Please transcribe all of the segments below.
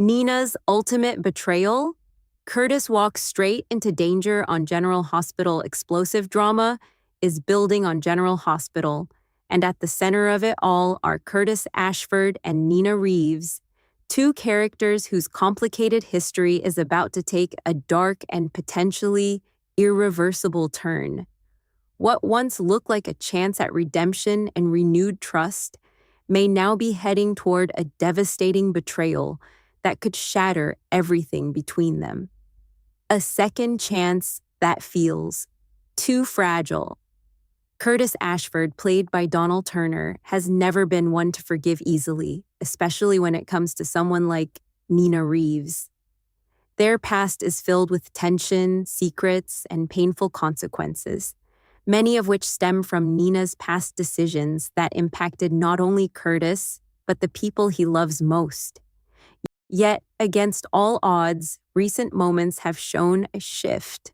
Nina's ultimate betrayal? Curtis walks straight into danger on General Hospital. Explosive drama is building on General Hospital, and at the center of it all are Curtis Ashford and Nina Reeves, two characters whose complicated history is about to take a dark and potentially irreversible turn. What once looked like a chance at redemption and renewed trust may now be heading toward a devastating betrayal that could shatter everything between them. A second chance that feels too fragile. Curtis Ashford, played by Donnell Turner, has never been one to forgive easily, especially when it comes to someone like Nina Reeves. Their past is filled with tension, secrets, and painful consequences, many of which stem from Nina's past decisions that impacted not only Curtis, but the people he loves most. Yet, against all odds, recent moments have shown a shift.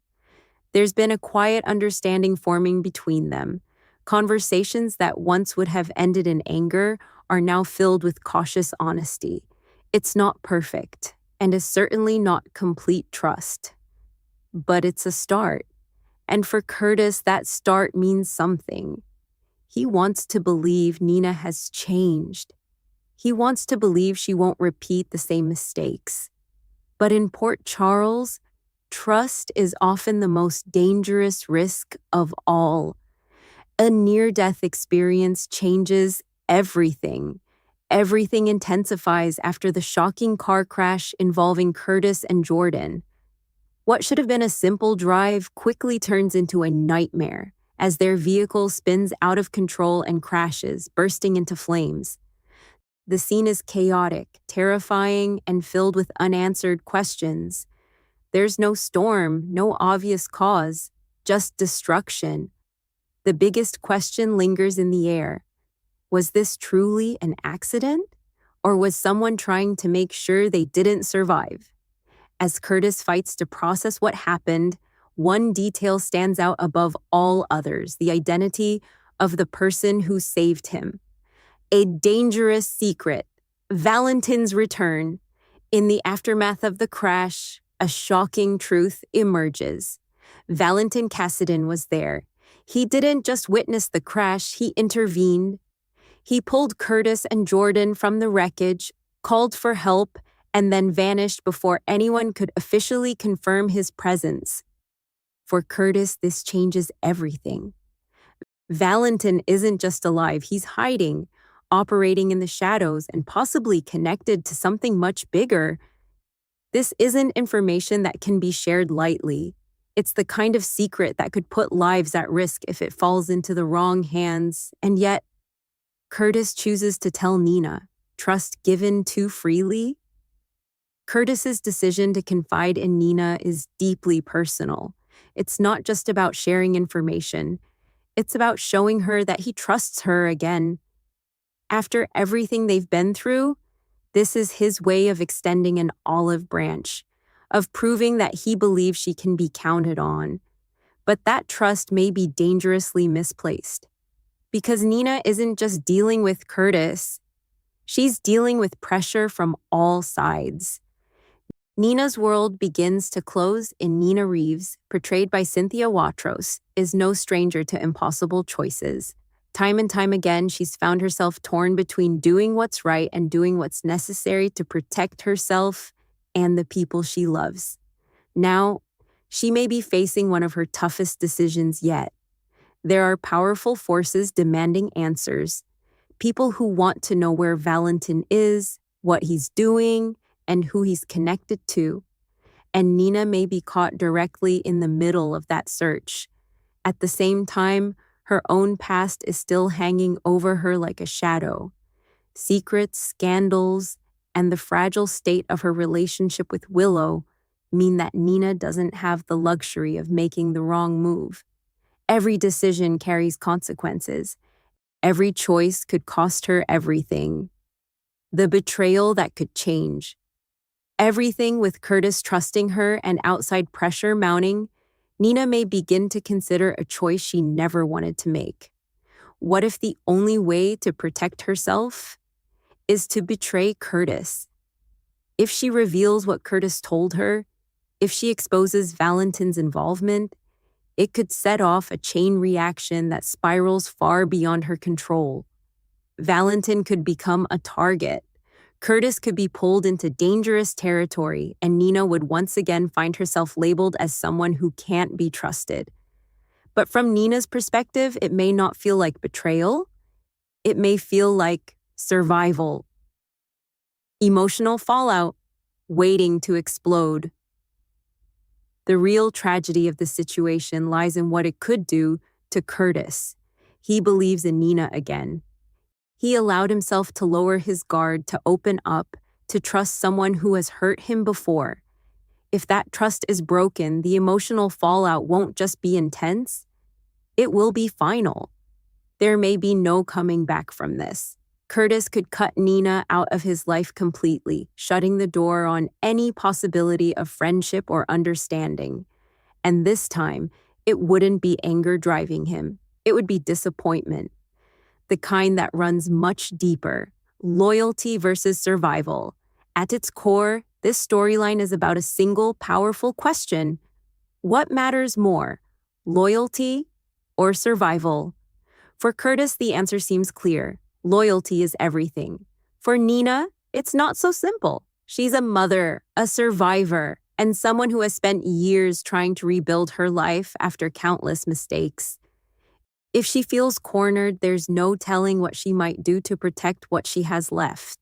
There's been a quiet understanding forming between them. Conversations that once would have ended in anger are now filled with cautious honesty. It's not perfect, and is certainly not complete trust. But it's a start. And for Curtis, that start means something. He wants to believe Nina has changed. He wants to believe she won't repeat the same mistakes. But in Port Charles, trust is often the most dangerous risk of all. A near-death experience changes everything. Everything intensifies after the shocking car crash involving Curtis and Jordan. What should have been a simple drive quickly turns into a nightmare as their vehicle spins out of control and crashes, bursting into flames. The scene is chaotic, terrifying, and filled with unanswered questions. There's no storm, no obvious cause, just destruction. The biggest question lingers in the air. Was this truly an accident? Or was someone trying to make sure they didn't survive? As Curtis fights to process what happened, one detail stands out above all others: the identity of the person who saved him. A dangerous secret, Valentin's return. In the aftermath of the crash, a shocking truth emerges. Valentin Cassidon was there. He didn't just witness the crash, he intervened. He pulled Curtis and Jordan from the wreckage, called for help, and then vanished before anyone could officially confirm his presence. For Curtis, this changes everything. Valentin isn't just alive, he's hiding, operating in the shadows, and possibly connected to something much bigger. This isn't information that can be shared lightly. It's the kind of secret that could put lives at risk if it falls into the wrong hands, and yet, Curtis chooses to tell Nina. Trust given too freely? Curtis's decision to confide in Nina is deeply personal. It's not just about sharing information. It's about showing her that he trusts her again. After everything they've been through, this is his way of extending an olive branch, of proving that he believes she can be counted on. But that trust may be dangerously misplaced. Because Nina isn't just dealing with Curtis, she's dealing with pressure from all sides. Nina's world begins to close, and Nina Reeves, portrayed by Cynthia Watros, is no stranger to impossible choices. Time and time again, she's found herself torn between doing what's right and doing what's necessary to protect herself and the people she loves. Now, she may be facing one of her toughest decisions yet. There are powerful forces demanding answers, people who want to know where Valentin is, what he's doing, and who he's connected to. And Nina may be caught directly in the middle of that search. At the same time, her own past is still hanging over her like a shadow. Secrets, scandals, and the fragile state of her relationship with Willow mean that Nina doesn't have the luxury of making the wrong move. Every decision carries consequences. Every choice could cost her everything. The betrayal that could change. Everything with Curtis trusting her and outside pressure mounting, Nina may begin to consider a choice she never wanted to make. What if the only way to protect herself is to betray Curtis? If she reveals what Curtis told her, if she exposes Valentin's involvement, it could set off a chain reaction that spirals far beyond her control. Valentin could become a target. Curtis could be pulled into dangerous territory, and Nina would once again find herself labeled as someone who can't be trusted. But from Nina's perspective, it may not feel like betrayal. It may feel like survival. Emotional fallout, waiting to explode. The real tragedy of the situation lies in what it could do to Curtis. He believes in Nina again. He allowed himself to lower his guard, to open up, to trust someone who has hurt him before. If that trust is broken, the emotional fallout won't just be intense, it will be final. There may be no coming back from this. Curtis could cut Nina out of his life completely, shutting the door on any possibility of friendship or understanding. And this time, it wouldn't be anger driving him. It would be disappointment. The kind that runs much deeper. Loyalty versus survival. At its core, this storyline is about a single, powerful question. What matters more, loyalty or survival? For Curtis, the answer seems clear. Loyalty is everything. For Nina, it's not so simple. She's a mother, a survivor, and someone who has spent years trying to rebuild her life after countless mistakes. If she feels cornered, there's no telling what she might do to protect what she has left.